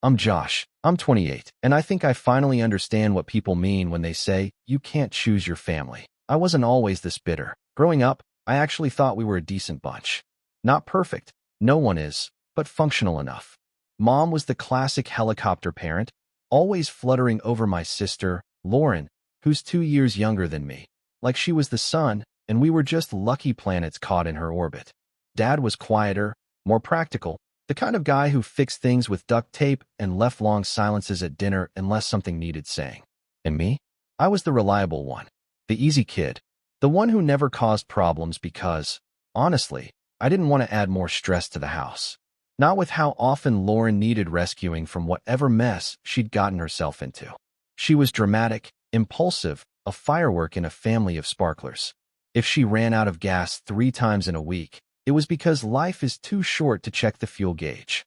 I'm Josh. I'm 28, and I think I finally understand what people mean when they say, you can't choose your family. I wasn't always this bitter. Growing up, I actually thought we were a decent bunch. Not perfect, no one is, but functional enough. Mom was the classic helicopter parent, always fluttering over my sister, Lauren, who's 2 years younger than me, like she was the sun, and we were just lucky planets caught in her orbit. Dad was quieter, more practical, the kind of guy who fixed things with duct tape and left long silences at dinner unless something needed saying. And me? I was the reliable one, the easy kid, the one who never caused problems because, honestly, I didn't want to add more stress to the house. Not with how often Lauren needed rescuing from whatever mess she'd gotten herself into. She was dramatic, impulsive, a firework in a family of sparklers. If she ran out of gas 3 times in a week, it was because life is too short to check the fuel gauge.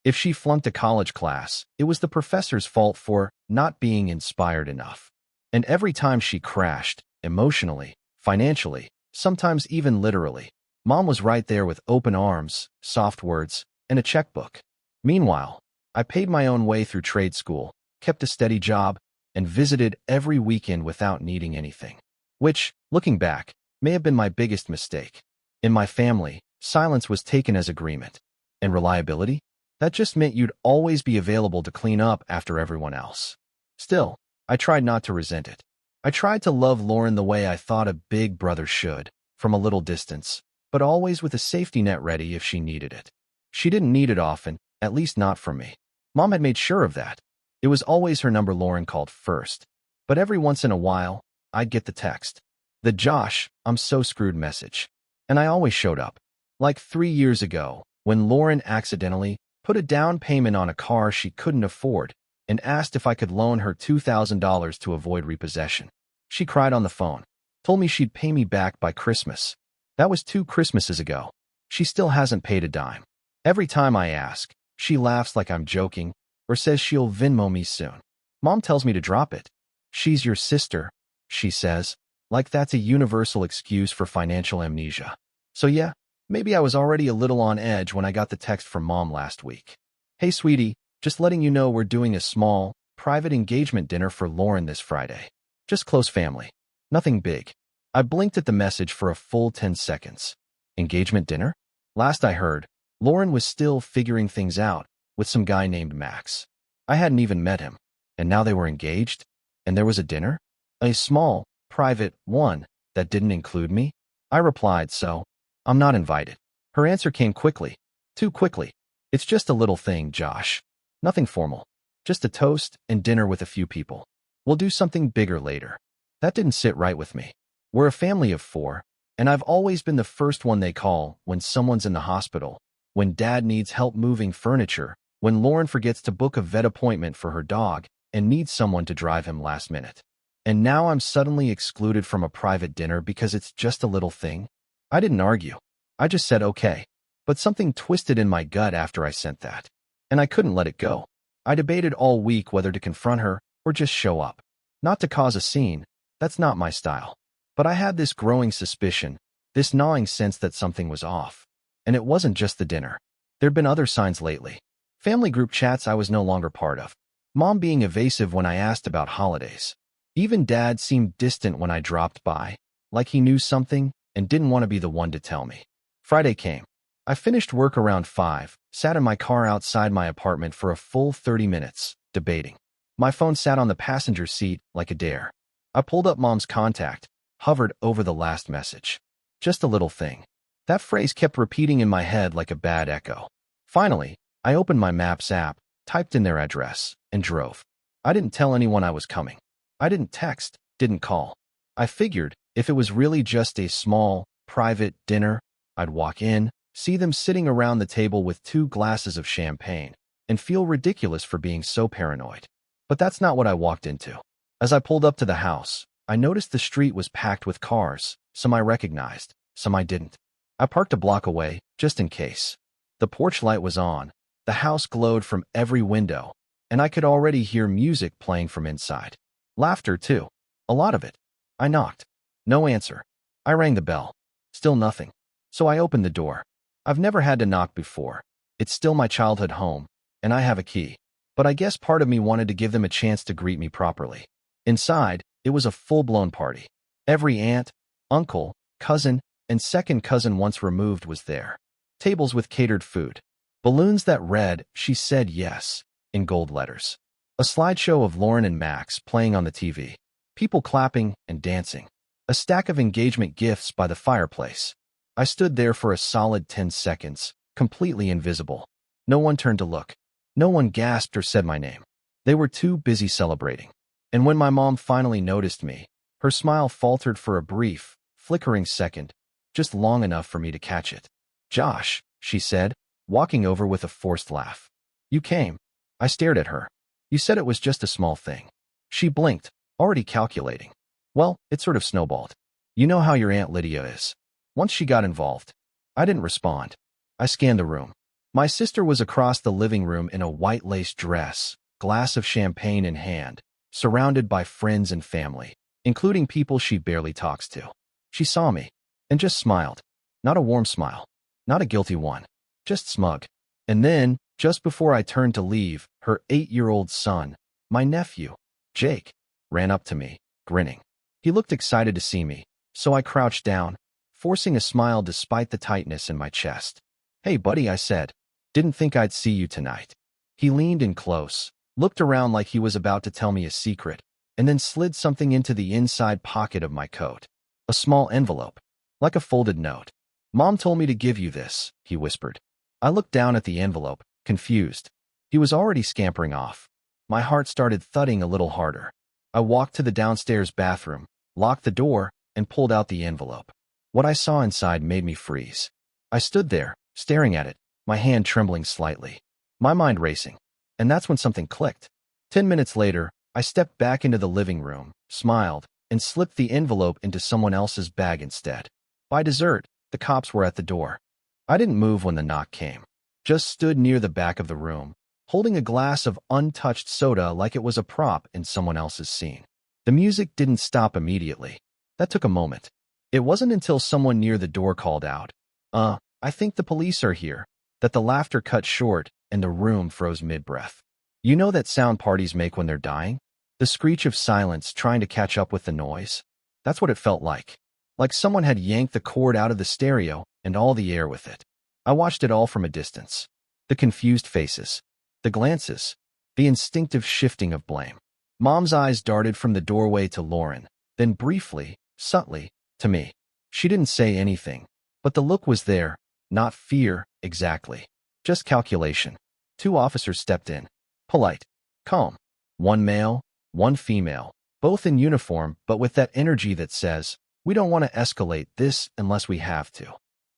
If she flunked a college class, it was the professor's fault for not being inspired enough. And every time she crashed, emotionally, financially, sometimes even literally, Mom was right there with open arms, soft words, and a checkbook. Meanwhile, I paid my own way through trade school, kept a steady job, and visited every weekend without needing anything. Which, looking back, may have been my biggest mistake. In my family, silence was taken as agreement. And reliability? That just meant you'd always be available to clean up after everyone else. Still, I tried not to resent it. I tried to love Lauren the way I thought a big brother should, from a little distance, but always with a safety net ready if she needed it. She didn't need it often, at least not from me. Mom had made sure of that. It was always her number Lauren called first. But every once in a while, I'd get the text. The Josh, I'm so screwed message. And I always showed up. Like 3 years ago, when Lauren accidentally put a down payment on a car she couldn't afford and asked if I could loan her $2,000 to avoid repossession. She cried on the phone, told me she'd pay me back by Christmas. That was 2 Christmases ago. She still hasn't paid a dime. Every time I ask, she laughs like I'm joking or says she'll Venmo me soon. Mom tells me to drop it. She's your sister, she says, like that's a universal excuse for financial amnesia. So yeah, maybe I was already a little on edge when I got the text from Mom last week. Hey sweetie, just letting you know we're doing a small, private engagement dinner for Lauren this Friday. Just close family. Nothing big. I blinked at the message for a full 10 seconds. Engagement dinner? Last I heard, Lauren was still figuring things out with some guy named Max. I hadn't even met him, and now they were engaged, and there was a dinner? A small, private one that didn't include me? I replied, so, I'm not invited. Her answer came quickly. Too quickly. It's just a little thing, Josh. Nothing formal. Just a toast and dinner with a few people. We'll do something bigger later. That didn't sit right with me. We're a family of 4, and I've always been the first one they call when someone's in the hospital, when Dad needs help moving furniture, when Lauren forgets to book a vet appointment for her dog and needs someone to drive him last minute. And now I'm suddenly excluded from a private dinner because it's just a little thing? I didn't argue. I just said okay. But something twisted in my gut after I sent that. And I couldn't let it go. I debated all week whether to confront her or just show up. Not to cause a scene. That's not my style. But I had this growing suspicion, this gnawing sense that something was off. And it wasn't just the dinner. There'd been other signs lately. Family group chats I was no longer part of. Mom being evasive when I asked about holidays. Even Dad seemed distant when I dropped by, like he knew something and didn't want to be the one to tell me. Friday came. I finished work around 5, sat in my car outside my apartment for a full 30 minutes, debating. My phone sat on the passenger seat like a dare. I pulled up Mom's contact, hovered over the last message. Just a little thing. That phrase kept repeating in my head like a bad echo. Finally, I opened my Maps app, typed in their address, and drove. I didn't tell anyone I was coming. I didn't text, didn't call. I figured if it was really just a small, private dinner, I'd walk in, see them sitting around the table with 2 glasses of champagne, and feel ridiculous for being so paranoid. But that's not what I walked into. As I pulled up to the house, I noticed the street was packed with cars, some I recognized, some I didn't. I parked a block away, just in case. The porch light was on, the house glowed from every window, and I could already hear music playing from inside. Laughter, too. A lot of it. I knocked. No answer. I rang the bell. Still nothing. So I opened the door. I've never had to knock before. It's still my childhood home, and I have a key. but I guess part of me wanted to give them a chance to greet me properly. Inside, it was a full-blown party. Every aunt, uncle, cousin, and second cousin once removed was there. Tables with catered food. Balloons that read, "She said yes," in gold letters. A slideshow of Lauren and Max playing on the TV. People clapping and dancing. A stack of engagement gifts by the fireplace. I stood there for a solid 10 seconds, completely invisible. No one turned to look. No one gasped or said my name. They were too busy celebrating. And when my mom finally noticed me, her smile faltered for a brief, flickering second, just long enough for me to catch it. "Josh," she said, walking over with a forced laugh. "You came." I stared at her. "You said it was just a small thing." She blinked, already calculating. "Well, it sort of snowballed. You know how your Aunt Lydia is. Once she got involved." I didn't respond. I scanned the room. My sister was across the living room in a white lace dress, glass of champagne in hand, surrounded by friends and family, including people she barely talks to. She saw me and just smiled. Not a warm smile. Not a guilty one. Just smug. And then, just before I turned to leave, her 8-year-old son, my nephew, Jake, ran up to me, grinning. He looked excited to see me, so I crouched down, forcing a smile despite the tightness in my chest. "Hey, buddy," I said. "Didn't think I'd see you tonight." He leaned in close, looked around like he was about to tell me a secret, and then slid something into the inside pocket of my coat. A small envelope, like a folded note. "Mom told me to give you this," he whispered. I looked down at the envelope, confused. He was already scampering off. My heart started thudding a little harder. I walked to the downstairs bathroom, locked the door, and pulled out the envelope. What I saw inside made me freeze. I stood there, staring at it, my hand trembling slightly, my mind racing. And that's when something clicked. 10 minutes later, I stepped back into the living room, smiled, and slipped the envelope into someone else's bag instead. By dessert, the cops were at the door. I didn't move when the knock came. Just stood near the back of the room, holding a glass of untouched soda like it was a prop in someone else's scene. The music didn't stop immediately. That took a moment. It wasn't until someone near the door called out, "I think the police are here," that the laughter cut short and the room froze mid-breath. You know that sound parties make when they're dying? The screech of silence trying to catch up with the noise? That's what it felt like. Like someone had yanked the cord out of the stereo and all the air with it. I watched it all from a distance. The confused faces. The glances. The instinctive shifting of blame. Mom's eyes darted from the doorway to Lauren, then briefly, subtly, to me. She didn't say anything, but the look was there, not fear, exactly. Just calculation. 2 officers stepped in. Polite. Calm. One male, one female, both in uniform but with that energy that says, "We don't want to escalate this unless we have to."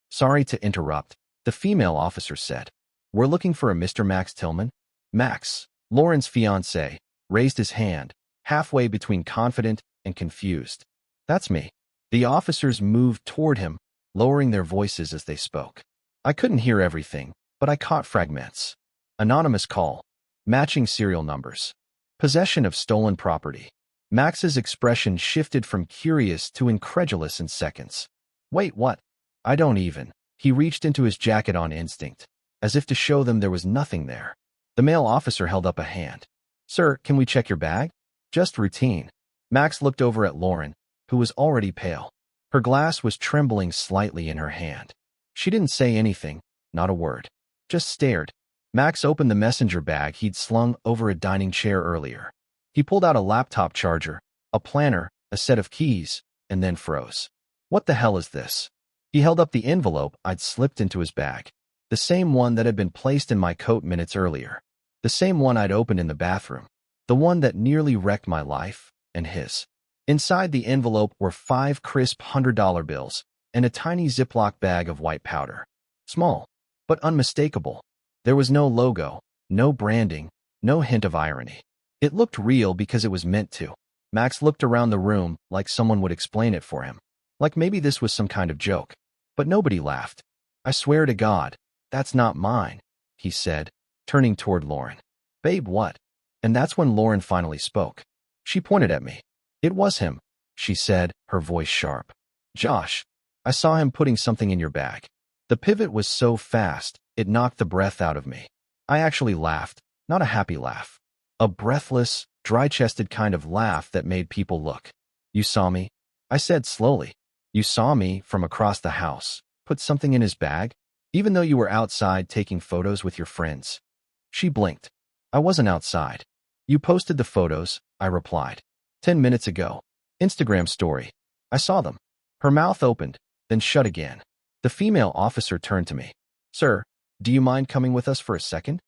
"Sorry to interrupt," the female officer said. "We're looking for a Mr. Max Tillman." Max, Lauren's fiancé, raised his hand, halfway between confident and confused. "That's me." The officers moved toward him, lowering their voices as they spoke. I couldn't hear everything, but I caught fragments. Anonymous call. Matching serial numbers. Possession of stolen property. Max's expression shifted from curious to incredulous in seconds. "Wait, what?" "I don't even." He reached into his jacket on instinct, as if to show them there was nothing there. The male officer held up a hand. "Sir, can we check your bag?" "Just routine." Max looked over at Lauren, who was already pale. Her glass was trembling slightly in her hand. She didn't say anything, not a word. Just stared. Max opened the messenger bag he'd slung over a dining chair earlier. He pulled out a laptop charger, a planner, a set of keys, and then froze. "What the hell is this?" He held up the envelope I'd slipped into his bag. The same one that had been placed in my coat minutes earlier. The same one I'd opened in the bathroom. The one that nearly wrecked my life, and his. Inside the envelope were 5 crisp $100 bills and a tiny Ziploc bag of white powder. Small, but unmistakable. There was no logo, no branding, no hint of irony. It looked real because it was meant to. Max looked around the room like someone would explain it for him. Like maybe this was some kind of joke. But nobody laughed. "I swear to God, that's not mine," he said, turning toward Lauren. "Babe, what?" And that's when Lauren finally spoke. She pointed at me. "It was him," she said, her voice sharp. "Josh, I saw him putting something in your bag." The pivot was so fast, it knocked the breath out of me. I actually laughed, Not a happy laugh. A breathless, dry-chested kind of laugh that made people look. You saw me? I said slowly. You saw me from across the house. Put something in his bag? Even though you were outside taking photos with your friends. She blinked. I wasn't outside. You posted the photos, I replied. 10 minutes ago. Instagram story. I saw them. Her mouth opened, then shut again. The female officer turned to me. Sir, do you mind coming with us for a second?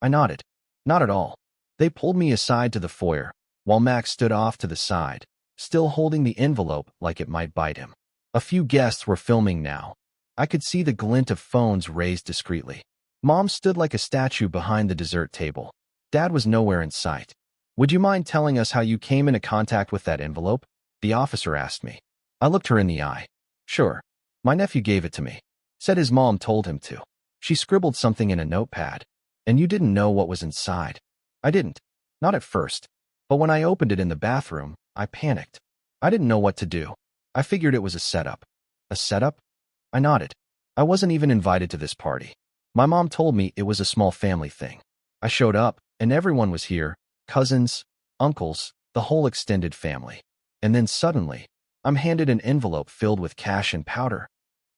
I nodded. Not at all. They pulled me aside to the foyer, while Max stood off to the side, still holding the envelope like it might bite him. A few guests were filming now. I could see the glint of phones raised discreetly. Mom stood like a statue behind the dessert table. Dad was nowhere in sight. Would you mind telling us how you came into contact with that envelope? The officer asked me. I looked her in the eye. Sure. My nephew gave it to me. Said his mom told him to. She scribbled something in a notepad. And you didn't know what was inside. I didn't. Not at first. But when I opened it in the bathroom, I panicked. I didn't know what to do. I figured it was a setup. A setup? I nodded. I wasn't even invited to this party. My mom told me it was a small family thing. I showed up, and everyone was here. Cousins, uncles, the whole extended family. And then suddenly, I'm handed an envelope filled with cash and powder.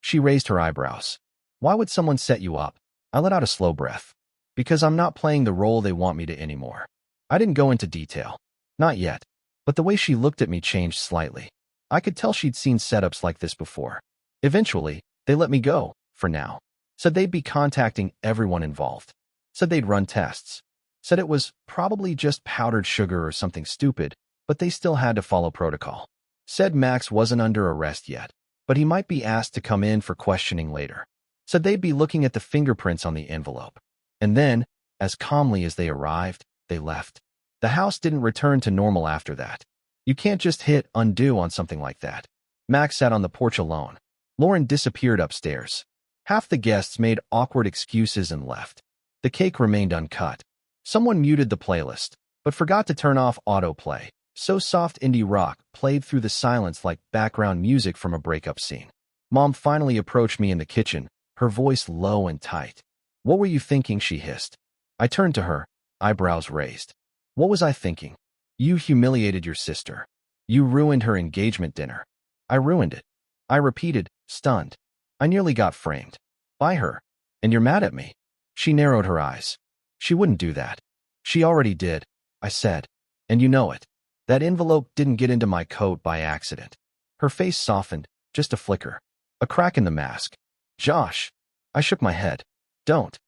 She raised her eyebrows. Why would someone set you up? I let out a slow breath. Because I'm not playing the role they want me to anymore. I didn't go into detail. Not yet. But the way she looked at me changed slightly. I could tell she'd seen setups like this before. Eventually, they let me go, for now. Said they'd be contacting everyone involved. Said they'd run tests. Said it was probably just powdered sugar or something stupid, but they still had to follow protocol. Said Max wasn't under arrest yet, but he might be asked to come in for questioning later. Said they'd be looking at the fingerprints on the envelope. And then, as calmly as they arrived, they left. The house didn't return to normal after that. You can't just hit undo on something like that. Max sat on the porch alone. Lauren disappeared upstairs. Half the guests made awkward excuses and left. The cake remained uncut. Someone muted the playlist, but forgot to turn off autoplay, so soft indie rock played through the silence like background music from a breakup scene. Mom finally approached me in the kitchen, her voice low and tight. What were you thinking? She hissed. I turned to her, eyebrows raised. What was I thinking? You humiliated your sister. You ruined her engagement dinner. I ruined it. I repeated, stunned. I nearly got framed. By her. And you're mad at me. She narrowed her eyes. She wouldn't do that. She already did, I said. And you know it. That envelope didn't get into my coat by accident. Her face softened, just a flicker. A crack in the mask. Josh. I shook my head. Don't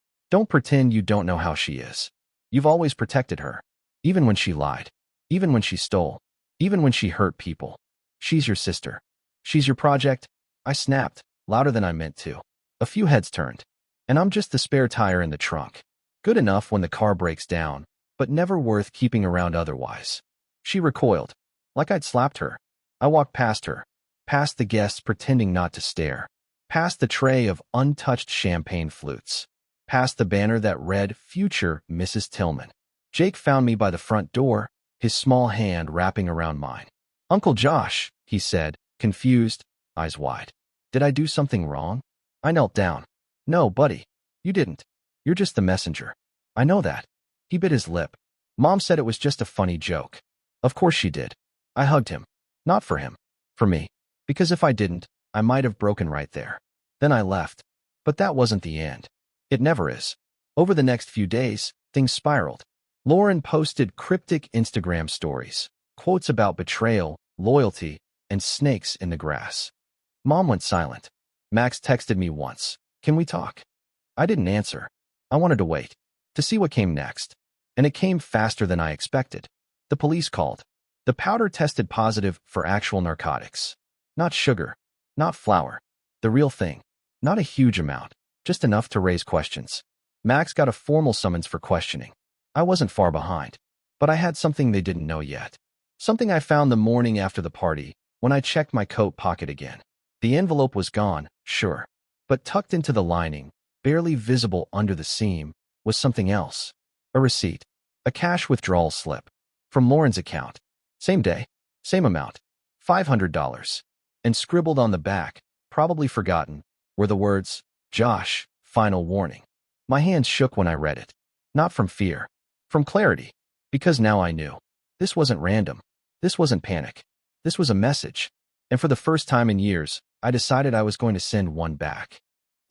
pretend you don't know how she is. You've always protected her. Even when she lied. Even when she stole. Even when she hurt people. She's your sister. She's your project. I snapped, louder than I meant to. A few heads turned. And I'm just the spare tire in the trunk. Good enough when the car breaks down, but never worth keeping around otherwise. She recoiled, like I'd slapped her. I walked past her, past the guests pretending not to stare, past the tray of untouched champagne flutes, past the banner that read, Future Mrs. Tillman. Jake found me by the front door, his small hand wrapping around mine. Uncle Josh, he said, confused, eyes wide. Did I do something wrong? I knelt down. No, buddy, you didn't. You're just the messenger. I know that. He bit his lip. Mom said it was just a funny joke. Of course she did. I hugged him. Not for him. For me. Because if I didn't, I might have broken right there. Then I left. But that wasn't the end. It never is. Over the next few days, things spiraled. Lauren posted cryptic Instagram stories, quotes about betrayal, loyalty, and snakes in the grass. Mom went silent. Max texted me once. Can we talk? I didn't answer. I wanted to wait, to see what came next. And it came faster than I expected. The police called. The powder tested positive for actual narcotics. Not sugar. Not flour. The real thing. Not a huge amount. Just enough to raise questions. Max got a formal summons for questioning. I wasn't far behind. But I had something they didn't know yet. Something I found the morning after the party, when I checked my coat pocket again. The envelope was gone, sure. But tucked into the lining, barely visible under the seam, was something else. A receipt. A cash withdrawal slip. From Lauren's account. Same day. Same amount. $500. And scribbled on the back, probably forgotten, were the words, Josh, final warning. My hands shook when I read it. Not from fear. From clarity. Because now I knew. This wasn't random. This wasn't panic. This was a message. And for the first time in years, I decided I was going to send one back.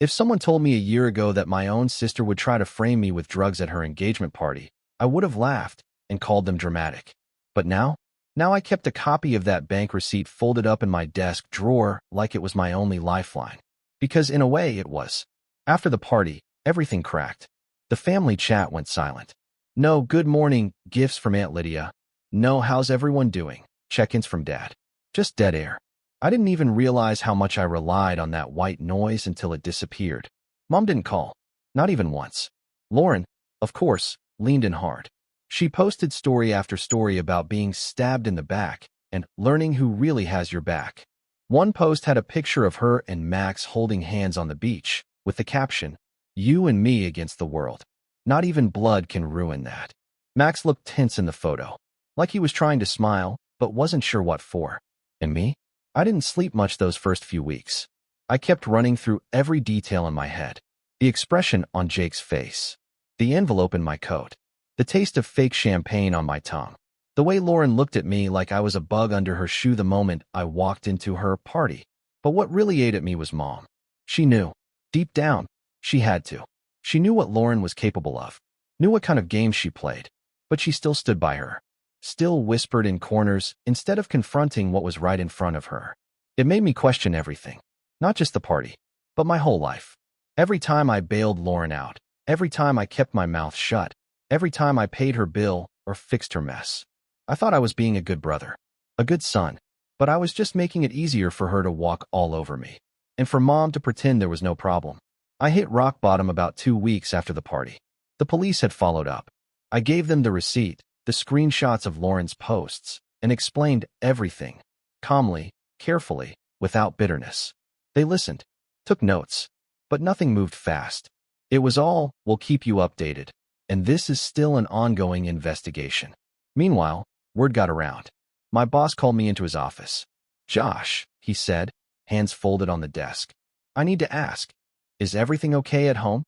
If someone told me a year ago that my own sister would try to frame me with drugs at her engagement party, I would have laughed and called them dramatic. But now I kept a copy of that bank receipt folded up in my desk drawer like it was my only lifeline. Because in a way it was. After the party, everything cracked. The family chat went silent. No good morning gifts from Aunt Lydia. No how's everyone doing check-ins from Dad. Just dead air. I didn't even realize how much I relied on that white noise until it disappeared. Mom didn't call. Not even once. Lauren, of course, leaned in hard. She posted story after story about being stabbed in the back and learning who really has your back. One post had a picture of her and Max holding hands on the beach, with the caption, "You and me against the world. Not even blood can ruin that." Max looked tense in the photo, like he was trying to smile, but wasn't sure what for. And me? I didn't sleep much those first few weeks. I kept running through every detail in my head. The expression on Jake's face. The envelope in my coat. The taste of fake champagne on my tongue. The way Lauren looked at me like I was a bug under her shoe the moment I walked into her party. But what really ate at me was Mom. She knew. Deep down, she had to. She knew what Lauren was capable of. Knew what kind of games she played. But she still stood by her. Still whispered in corners instead of confronting what was right in front of her. It made me question everything. Not just the party, but my whole life. Every time I bailed Lauren out. Every time I kept my mouth shut. Every time I paid her bill or fixed her mess. I thought I was being a good brother. A good son. But I was just making it easier for her to walk all over me. And for Mom to pretend there was no problem. I hit rock bottom about 2 weeks after the party. The police had followed up. I gave them the receipt, the screenshots of Lauren's posts, and explained everything. Calmly, carefully, without bitterness. They listened. Took notes. But nothing moved fast. It was all, "We'll keep you updated. And this is still an ongoing investigation." Meanwhile, word got around. My boss called me into his office. "Josh," he said, hands folded on the desk. "I need to ask, is everything okay at home?"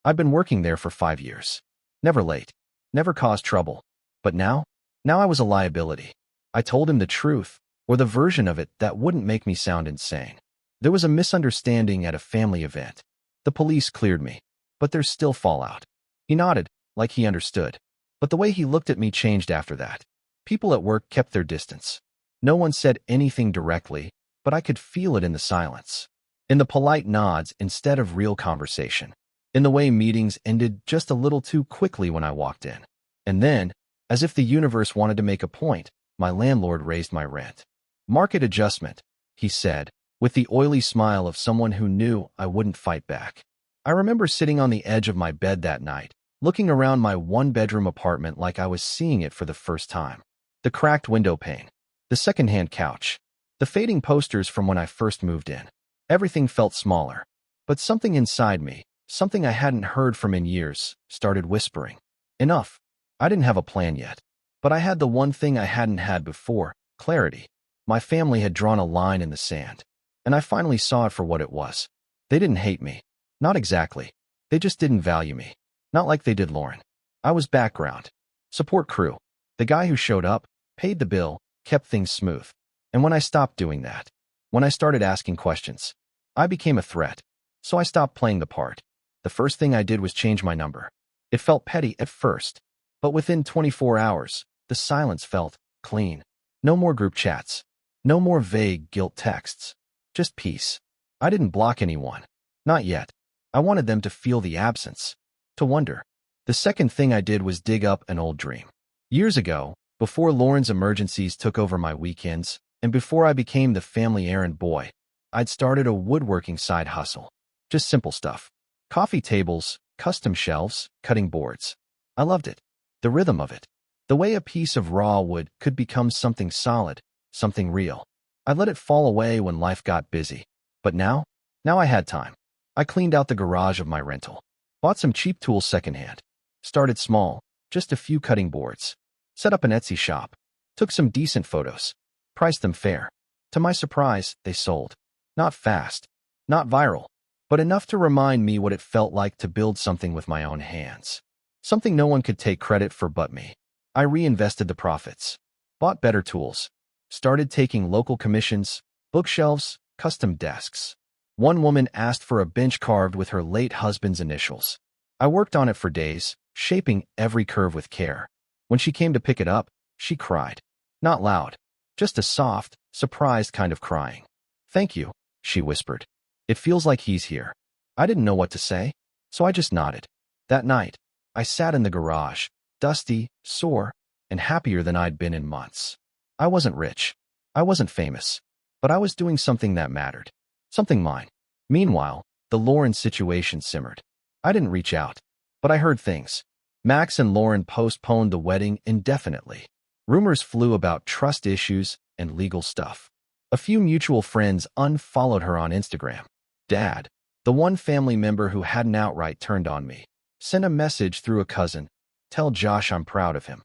I've been working there for 5 years. Never late. Never caused trouble. But now I was a liability. I told him the truth, or the version of it that wouldn't make me sound insane. There was a misunderstanding at a family event. The police cleared me. But there's still fallout. He nodded, like he understood. But the way he looked at me changed after that. People at work kept their distance. No one said anything directly, but I could feel it in the silence. In the polite nods instead of real conversation. In the way meetings ended just a little too quickly when I walked in. And then, as if the universe wanted to make a point, my landlord raised my rent. "Market adjustment," he said, with the oily smile of someone who knew I wouldn't fight back. I remember sitting on the edge of my bed that night, looking around my one-bedroom apartment like I was seeing it for the first time. The cracked window pane. The second-hand couch. The fading posters from when I first moved in. Everything felt smaller. But something inside me, something I hadn't heard from in years, started whispering. Enough. I didn't have a plan yet. But I had the one thing I hadn't had before, clarity. My family had drawn a line in the sand. And I finally saw it for what it was. They didn't hate me. Not exactly. They just didn't value me. Not like they did Lauren. I was background. Support crew. The guy who showed up, paid the bill, kept things smooth. And when I stopped doing that, when I started asking questions, I became a threat. So I stopped playing the part. The first thing I did was change my number. It felt petty at first. But within 24 hours, the silence felt clean. No more group chats. No more vague guilt texts. Just peace. I didn't block anyone. Not yet. I wanted them to feel the absence. To wonder. The second thing I did was dig up an old dream. Years ago, before Lauren's emergencies took over my weekends, and before I became the family errand boy, I'd started a woodworking side hustle. Just simple stuff. Coffee tables, custom shelves, cutting boards. I loved it. The rhythm of it. The way a piece of raw wood could become something solid, something real. I let it fall away when life got busy. But now I had time. I cleaned out the garage of my rental. Bought some cheap tools secondhand. Started small, just a few cutting boards. Set up an Etsy shop. Took some decent photos. Priced them fair. To my surprise, they sold. Not fast. Not viral. But enough to remind me what it felt like to build something with my own hands. Something no one could take credit for but me. I reinvested the profits, bought better tools, started taking local commissions, bookshelves, custom desks. One woman asked for a bench carved with her late husband's initials. I worked on it for days, shaping every curve with care. When she came to pick it up, she cried. Not loud, just a soft, surprised kind of crying. Thank you, she whispered. It feels like he's here. I didn't know what to say, so I just nodded. That night, I sat in the garage, dusty, sore, and happier than I'd been in months. I wasn't rich. I wasn't famous. But I was doing something that mattered. Something mine. Meanwhile, the Lauren situation simmered. I didn't reach out, but I heard things. Max and Lauren postponed the wedding indefinitely. Rumors flew about trust issues and legal stuff. A few mutual friends unfollowed her on Instagram. Dad, the one family member who hadn't outright turned on me, sent a message through a cousin. Tell Josh I'm proud of him.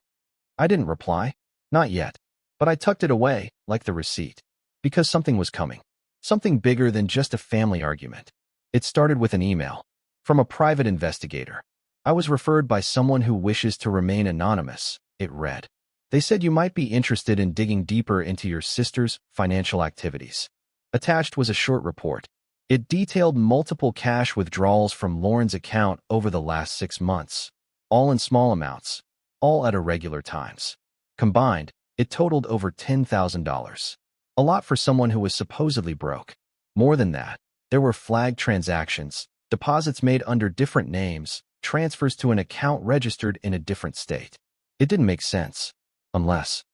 I didn't reply. Not yet. But I tucked it away, like the receipt. Because something was coming. Something bigger than just a family argument. It started with an email. From a private investigator. I was referred by someone who wishes to remain anonymous. It read. They said you might be interested in digging deeper into your sister's financial activities. Attached was a short report. It detailed multiple cash withdrawals from Lauren's account over the last 6 months. All in small amounts. All at irregular times. Combined, it totaled over $10,000. A lot for someone who was supposedly broke. More than that, there were flagged transactions, deposits made under different names, transfers to an account registered in a different state. It didn't make sense. Unless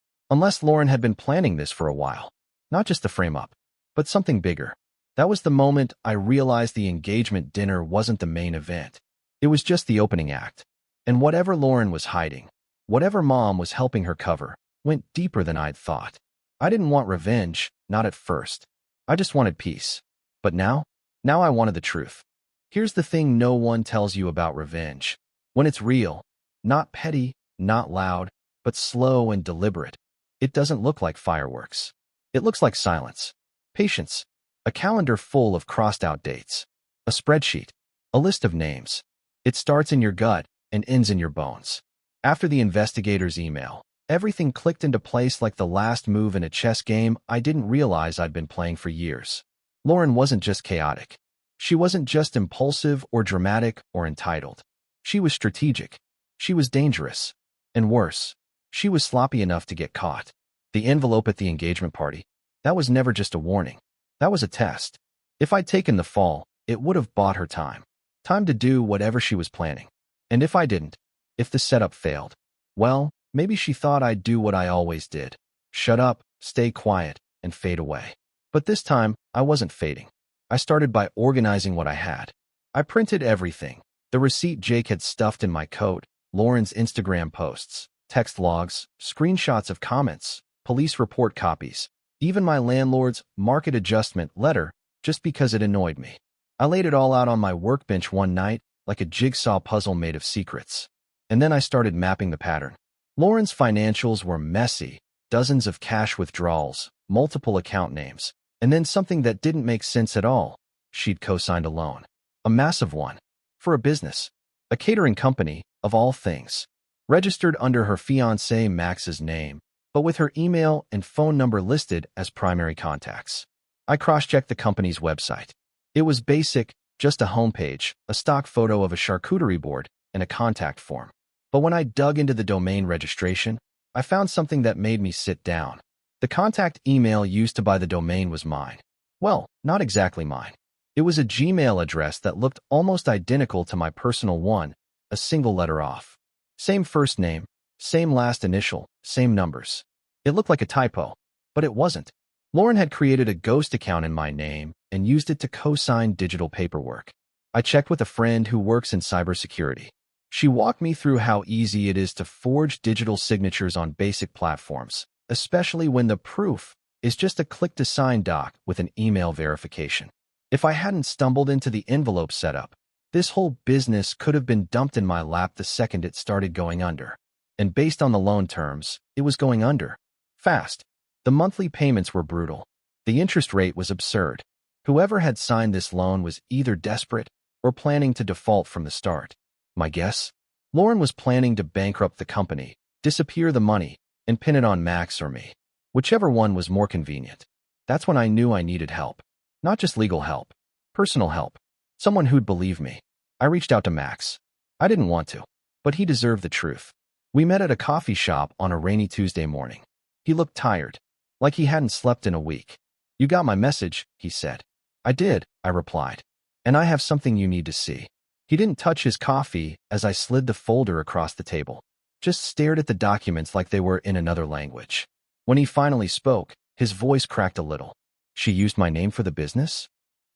Lauren had been planning this for a while. Not just the frame-up, but something bigger. That was the moment I realized the engagement dinner wasn't the main event. It was just the opening act. And whatever Lauren was hiding, whatever Mom was helping her cover, went deeper than I'd thought. I didn't want revenge, not at first. I just wanted peace. But now I wanted the truth. Here's the thing no one tells you about revenge. When it's real, not petty, not loud, but slow and deliberate, it doesn't look like fireworks. It looks like silence, patience, a calendar full of crossed-out dates, a spreadsheet, a list of names. It starts in your gut and ends in your bones. After the investigator's email, everything clicked into place like the last move in a chess game I didn't realize I'd been playing for years. Lauren wasn't just chaotic. She wasn't just impulsive or dramatic or entitled. She was strategic. She was dangerous. And worse, she was sloppy enough to get caught. The envelope at the engagement party, that was never just a warning. That was a test. If I'd taken the fall, it would have bought her time. Time to do whatever she was planning. And if I didn't, if the setup failed, well, maybe she thought I'd do what I always did. Shut up, stay quiet, and fade away. But this time, I wasn't fading. I started by organizing what I had. I printed everything. The receipt Jake had stuffed in my coat, Lauren's Instagram posts, text logs, screenshots of comments, police report copies, even my landlord's market adjustment letter, just because it annoyed me. I laid it all out on my workbench one night, like a jigsaw puzzle made of secrets. And then I started mapping the pattern. Lauren's financials were messy, dozens of cash withdrawals, multiple account names, and then something that didn't make sense at all. She'd co-signed a loan. A massive one. For a business. A catering company, of all things. Registered under her fiancé Max's name, but with her email and phone number listed as primary contacts. I cross-checked the company's website. It was basic, just a homepage, a stock photo of a charcuterie board, and a contact form. But when I dug into the domain registration, I found something that made me sit down. The contact email used to buy the domain was mine. Well, not exactly mine. It was a Gmail address that looked almost identical to my personal one, a single letter off. Same first name, same last initial, same numbers. It looked like a typo, but it wasn't. Lauren had created a ghost account in my name and used it to co-sign digital paperwork. I checked with a friend who works in cybersecurity. She walked me through how easy it is to forge digital signatures on basic platforms, especially when the proof is just a click-to-sign doc with an email verification. If I hadn't stumbled into the envelope setup, this whole business could have been dumped in my lap the second it started going under. And based on the loan terms, it was going under. Fast. The monthly payments were brutal. The interest rate was absurd. Whoever had signed this loan was either desperate or planning to default from the start. My guess? Lauren was planning to bankrupt the company, disappear the money, and pin it on Max or me. Whichever one was more convenient. That's when I knew I needed help. Not just legal help. Personal help. Someone who'd believe me. I reached out to Max. I didn't want to, but he deserved the truth. We met at a coffee shop on a rainy Tuesday morning. He looked tired, like he hadn't slept in a week. "You got my message," he said. "I did," I replied. "And I have something you need to see." He didn't touch his coffee as I slid the folder across the table, just stared at the documents like they were in another language. When he finally spoke, his voice cracked a little. "She used my name for the business?"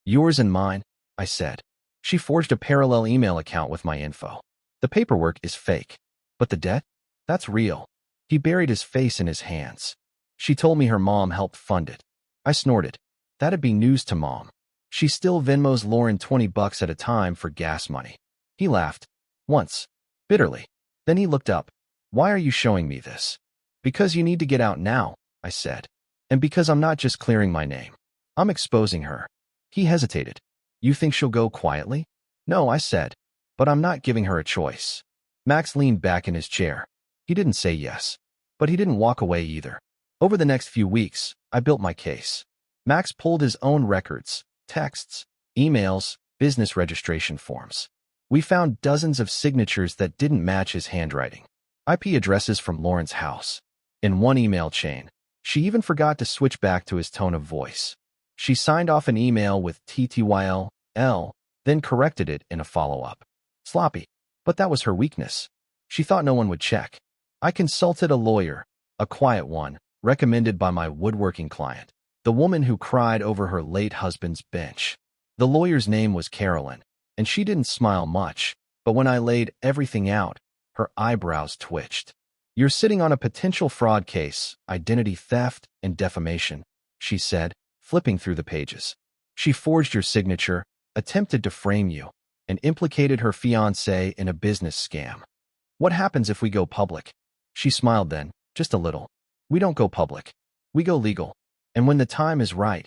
"Yours and mine," I said. "She forged a parallel email account with my info. The paperwork is fake. But the debt? That's real." He buried his face in his hands. "She told me her mom helped fund it." I snorted. That'd be news to Mom. She still Venmos Lauren $20 at a time for gas money. He laughed. Once. Bitterly. Then he looked up. "Why are you showing me this?" "Because you need to get out now," I said. "And because I'm not just clearing my name. I'm exposing her." He hesitated. "You think she'll go quietly?" "No," I said. "But I'm not giving her a choice." Max leaned back in his chair. He didn't say yes. But he didn't walk away either. Over the next few weeks, I built my case. Max pulled his own records, texts, emails, business registration forms. We found dozens of signatures that didn't match his handwriting. IP addresses from Lauren's house. In one email chain, she even forgot to switch back to his tone of voice. She signed off an email with TTYL, then corrected it in a follow-up. Sloppy. But that was her weakness. She thought no one would check. I consulted a lawyer, a quiet one, recommended by my woodworking client, the woman who cried over her late husband's bench. The lawyer's name was Carolyn, and she didn't smile much, but when I laid everything out, her eyebrows twitched. "You're sitting on a potential fraud case, identity theft, and defamation," she said, flipping through the pages. "She forged your signature, attempted to frame you, and implicated her fiancé in a business scam. What happens if we go public?" She smiled then, just a little. "We don't go public. We go legal. And when the time is right,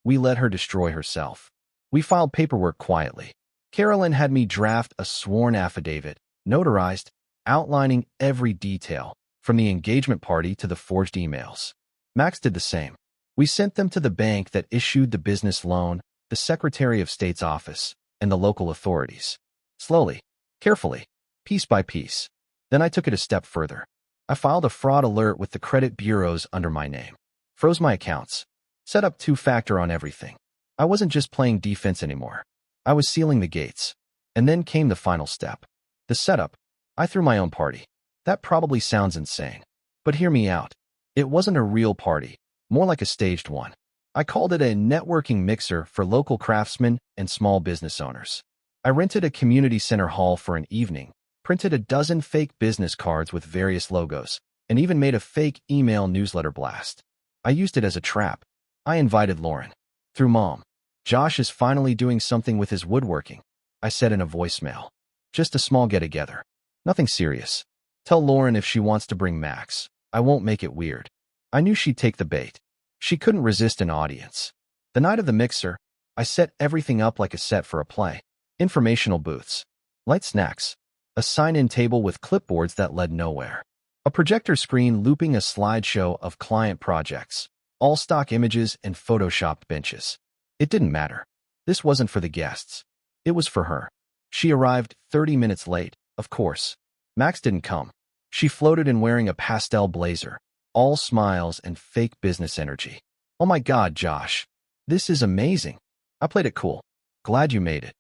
we let her destroy herself." We filed paperwork quietly. Carolyn had me draft a sworn affidavit, notarized, outlining every detail, from the engagement party to the forged emails. Max did the same. We sent them to the bank that issued the business loan, the Secretary of State's office, and the local authorities. Slowly, carefully, piece by piece. Then I took it a step further. I filed a fraud alert with the credit bureaus under my name, froze my accounts, set up two-factor on everything. I wasn't just playing defense anymore. I was sealing the gates. And then came the final step. The setup. I threw my own party. That probably sounds insane. But hear me out. It wasn't a real party, more like a staged one. I called it a networking mixer for local craftsmen and small business owners. I rented a community center hall for an evening, printed a dozen fake business cards with various logos, and even made a fake email newsletter blast. I used it as a trap. I invited Lauren. Through Mom. "Josh is finally doing something with his woodworking," I said in a voicemail. "Just a small get-together. Nothing serious. Tell Lauren if she wants to bring Max. I won't make it weird." I knew she'd take the bait. She couldn't resist an audience. The night of the mixer, I set everything up like a set for a play. Informational booths. Light snacks. A sign-in table with clipboards that led nowhere. A projector screen looping a slideshow of client projects. All stock images and photoshopped benches. It didn't matter. This wasn't for the guests. It was for her. She arrived 30 minutes late, of course. Max didn't come. She floated in wearing a pastel blazer, all smiles and fake business energy. "Oh my God, Josh. This is amazing." I played it cool. "Glad you made it."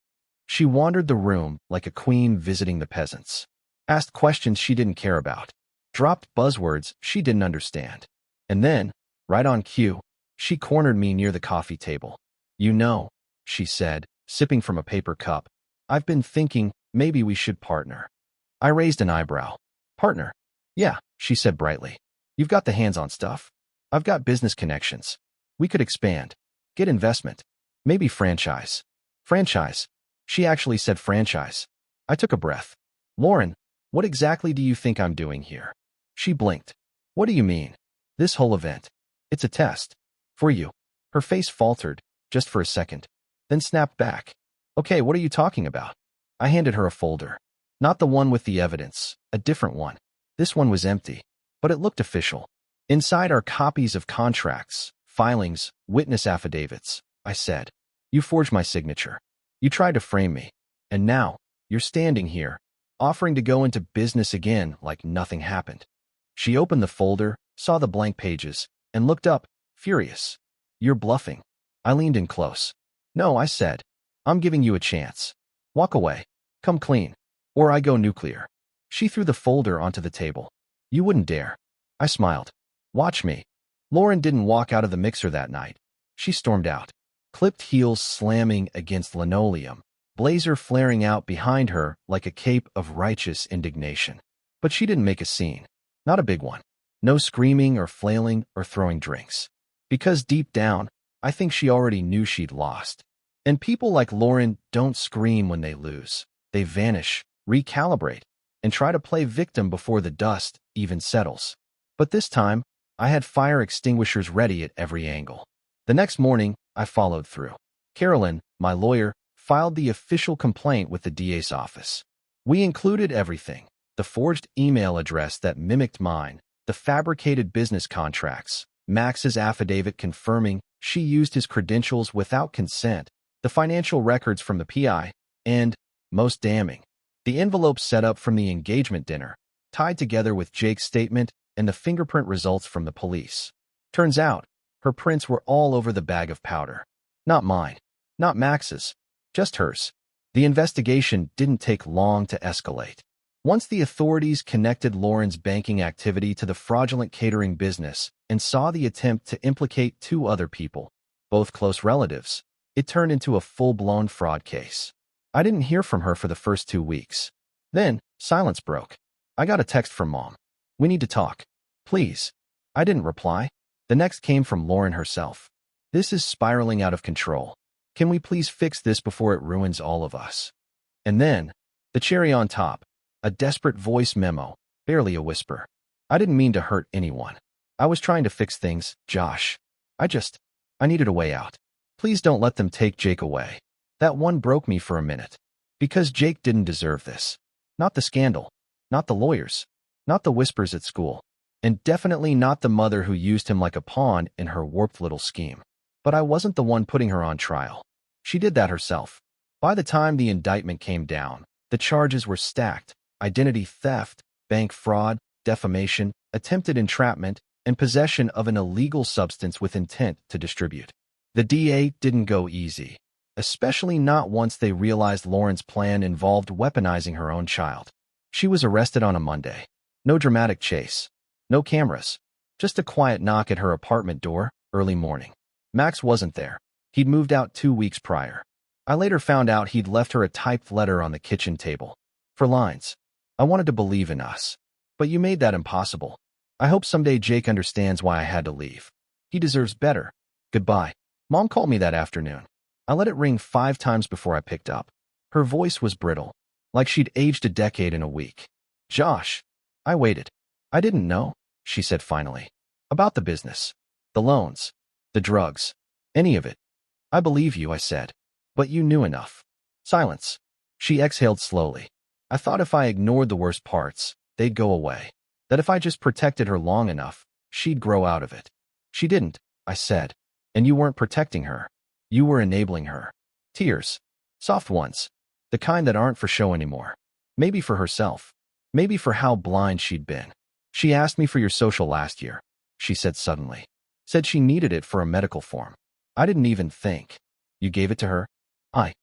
She wandered the room like a queen visiting the peasants. Asked questions she didn't care about. Dropped buzzwords she didn't understand. And then, right on cue, she cornered me near the coffee table. "You know," she said, sipping from a paper cup, "I've been thinking maybe we should partner." I raised an eyebrow. "Partner?" "Yeah," she said brightly. "You've got the hands-on stuff. I've got business connections. We could expand. Get investment. Maybe franchise." "Franchise?" She actually said franchise. I took a breath. "Lauren, what exactly do you think I'm doing here?" She blinked. "What do you mean?" "This whole event. It's a test. For you." Her face faltered, just for a second, then snapped back. "Okay, what are you talking about?" I handed her a folder. Not the one with the evidence, a different one. This one was empty, but it looked official. Inside are copies of contracts, filings, witness affidavits. I said, "You forged my signature. You tried to frame me. And now, you're standing here, offering to go into business again like nothing happened." She opened the folder, saw the blank pages, and looked up, furious. "You're bluffing." I leaned in close. "No," I said. "I'm giving you a chance. Walk away. Come clean. Or I go nuclear." She threw the folder onto the table. "You wouldn't dare." I smiled. "Watch me." Lauren didn't walk out of the mixer that night. She stormed out. Clipped heels slamming against linoleum, blazer flaring out behind her like a cape of righteous indignation. But she didn't make a scene. Not a big one. No screaming or flailing or throwing drinks. Because deep down, I think she already knew she'd lost. And people like Lauren don't scream when they lose. They vanish, recalibrate, and try to play victim before the dust even settles. But this time, I had fire extinguishers ready at every angle. The next morning, I followed through. Carolyn, my lawyer, filed the official complaint with the DA's office. We included everything: the forged email address that mimicked mine, the fabricated business contracts, Max's affidavit confirming she used his credentials without consent, the financial records from the PI, and, most damning, the envelope set up from the engagement dinner, tied together with Jake's statement and the fingerprint results from the police. Turns out, her prints were all over the bag of powder. Not mine. Not Max's. Just hers. The investigation didn't take long to escalate. Once the authorities connected Lauren's banking activity to the fraudulent catering business and saw the attempt to implicate two other people, both close relatives, it turned into a full-blown fraud case. I didn't hear from her for the first 2 weeks. Then, silence broke. I got a text from Mom. "We need to talk. Please." I didn't reply. The next came from Lauren herself. "This is spiraling out of control. Can we please fix this before it ruins all of us?" And then, the cherry on top, a desperate voice memo, barely a whisper. "I didn't mean to hurt anyone. I was trying to fix things, Josh. I needed a way out. Please don't let them take Jake away." That one broke me for a minute. Because Jake didn't deserve this. Not the scandal. Not the lawyers. Not the whispers at school. And definitely not the mother who used him like a pawn in her warped little scheme. But I wasn't the one putting her on trial. She did that herself. By the time the indictment came down, the charges were stacked: identity theft, bank fraud, defamation, attempted entrapment, and possession of an illegal substance with intent to distribute. The DA didn't go easy, especially not once they realized Lauren's plan involved weaponizing her own child. She was arrested on a Monday. No dramatic chase. No cameras. Just a quiet knock at her apartment door, early morning. Max wasn't there. He'd moved out 2 weeks prior. I later found out he'd left her a typed letter on the kitchen table. 4 lines. "I wanted to believe in us. But you made that impossible. I hope someday Jake understands why I had to leave. He deserves better. Goodbye." Mom called me that afternoon. I let it ring 5 times before I picked up. Her voice was brittle, like she'd aged a decade in a week. "Josh." I waited. "I didn't know," she said finally. "About the business. The loans. The drugs. Any of it." "I believe you," I said. "But you knew enough." Silence. She exhaled slowly. I thought if I ignored the worst parts, they'd go away. That if I just protected her long enough, she'd grow out of it. "She didn't," I said. "And you weren't protecting her. You were enabling her." Tears. Soft ones. The kind that aren't for show anymore. Maybe for herself. Maybe for how blind she'd been. "She asked me for your social last year," she said suddenly. Said she needed it for a medical form. I didn't even think. "You gave it to her?" I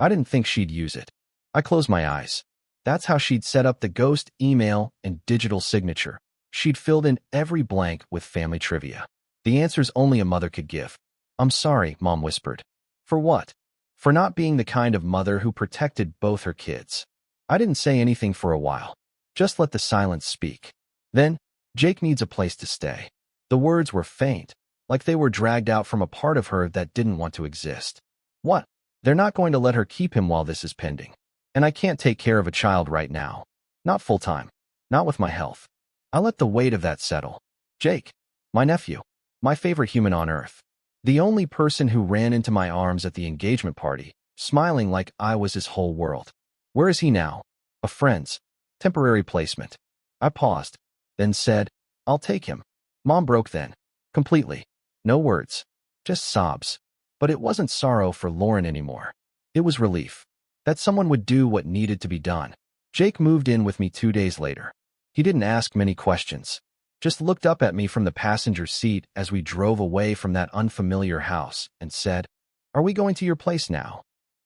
didn't think she'd use it." I closed my eyes. That's how she'd set up the ghost email and digital signature. She'd filled in every blank with family trivia. The answers only a mother could give. "I'm sorry," Mom whispered. "For what?" "For not being the kind of mother who protected both her kids." I didn't say anything for a while. Just let the silence speak. Then, "Jake needs a place to stay." The words were faint, like they were dragged out from a part of her that didn't want to exist. "What?" "They're not going to let her keep him while this is pending. And I can't take care of a child right now. Not full-time. Not with my health." I let the weight of that settle. Jake. My nephew. My favorite human on earth. The only person who ran into my arms at the engagement party, smiling like I was his whole world. Where is he now? A friend's. Temporary placement. I paused, then said, I'll take him. Mom broke then. Completely. No words. Just sobs. But it wasn't sorrow for Lauren anymore. It was relief. That someone would do what needed to be done. Jake moved in with me 2 days later. He didn't ask many questions. Just looked up at me from the passenger seat as we drove away from that unfamiliar house and said, Are we going to your place now?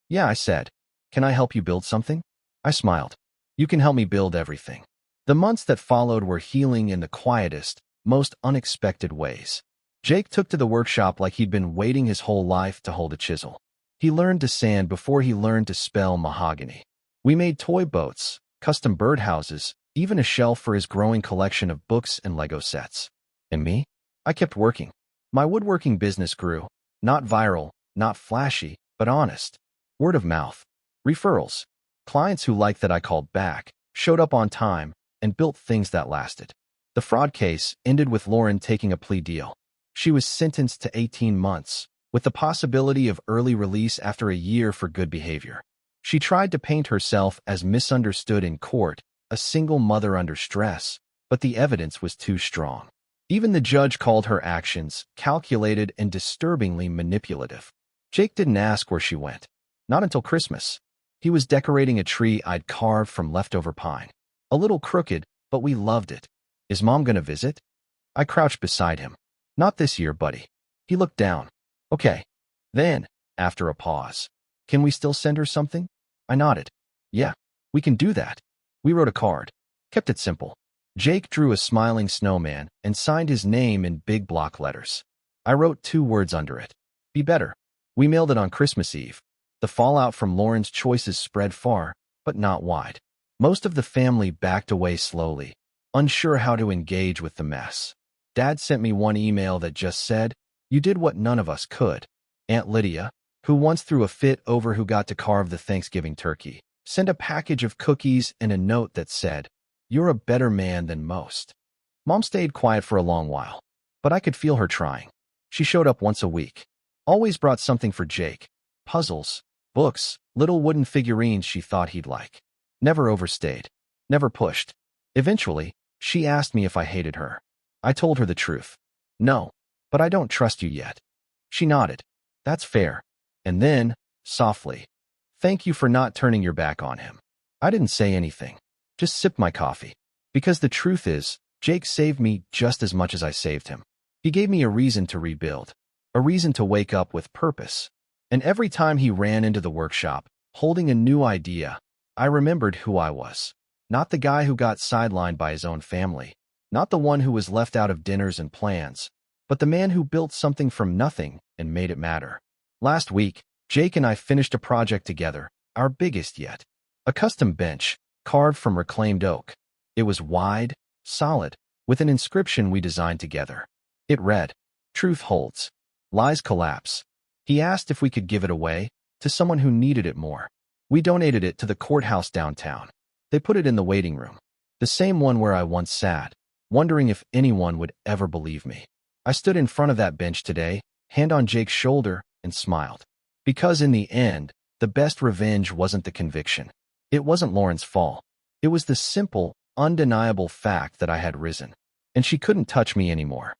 Yeah, I said. Can I help you build something? I smiled. You can help me build everything. The months that followed were healing in the quietest, most unexpected ways. Jake took to the workshop like he'd been waiting his whole life to hold a chisel. He learned to sand before he learned to spell mahogany. We made toy boats, custom birdhouses, even a shelf for his growing collection of books and Lego sets. And me? I kept working. My woodworking business grew. Not viral, not flashy, but honest. Word of mouth. Referrals. Clients who liked that I called back, showed up on time, and built things that lasted. The fraud case ended with Lauren taking a plea deal. She was sentenced to 18 months, with the possibility of early release after a year for good behavior. She tried to paint herself as misunderstood in court, a single mother under stress, but the evidence was too strong. Even the judge called her actions calculated and disturbingly manipulative. Jake didn't ask where she went. Not until Christmas. He was decorating a tree I'd carved from leftover pine. A little crooked, but we loved it. Is Mom gonna visit? I crouched beside him. Not this year, buddy. He looked down. Okay. Then, after a pause, can we still send her something? I nodded. Yeah, we can do that. We wrote a card. Kept it simple. Jake drew a smiling snowman and signed his name in big block letters. I wrote 2 words under it. Be better. We mailed it on Christmas Eve. The fallout from Lauren's choices spread far, but not wide. Most of the family backed away slowly, unsure how to engage with the mess. Dad sent me one email that just said, You did what none of us could. Aunt Lydia, who once threw a fit over who got to carve the Thanksgiving turkey, sent a package of cookies and a note that said, You're a better man than most. Mom stayed quiet for a long while, but I could feel her trying. She showed up once a week. Always brought something for Jake. Puzzles, books, little wooden figurines she thought he'd like. Never overstayed. Never pushed. Eventually, she asked me if I hated her. I told her the truth. No, but I don't trust you yet. She nodded. That's fair. And then, softly, Thank you for not turning your back on him. I didn't say anything. Just sipped my coffee. Because the truth is, Jake saved me just as much as I saved him. He gave me a reason to rebuild. A reason to wake up with purpose. And every time he ran into the workshop, holding a new idea, I remembered who I was. Not the guy who got sidelined by his own family. Not the one who was left out of dinners and plans. But the man who built something from nothing and made it matter. Last week, Jake and I finished a project together, our biggest yet. A custom bench, carved from reclaimed oak. It was wide, solid, with an inscription we designed together. It read, Truth holds. Lies collapse. He asked if we could give it away, to someone who needed it more. We donated it to the courthouse downtown. They put it in the waiting room. The same one where I once sat, wondering if anyone would ever believe me. I stood in front of that bench today, hand on Jake's shoulder, and smiled. Because in the end, the best revenge wasn't the conviction. It wasn't Lauren's fall. It was the simple, undeniable fact that I had risen. And she couldn't touch me anymore.